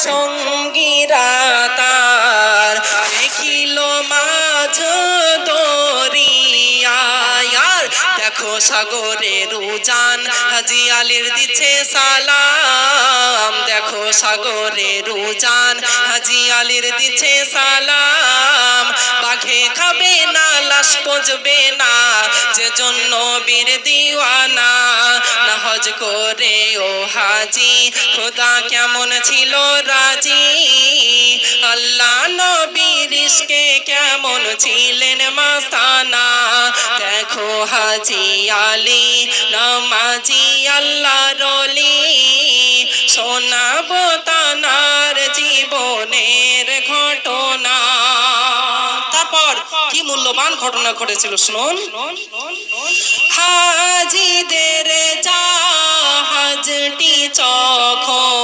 সঙ্গীরা তার দেখিল মাঝ দরিয়ায় দেখো সাগরের উজান হাজী আলীর দিচ্ছে সালাম দেখো সাগরের উজান হাজী আলীর দিচ্ছে সালাম বাঘে খাবে না লাশ পচবে না যে জন্য বীর দিওয়ানা না হজ করে ও হাজি খোদা কেমন ছিল রাজি আল্লাহ নবীর ইশকে কেমন ছিলেন মাস্তানা দেখো হাজী আলী নামাজি আল্লাহর ওলি শোনাবো তানার জীবনের ঘটনা। তারপর কি মূল্যবান ঘটনা ঘটেছিল শুনুন। হাজিদের জাহাজটি চখন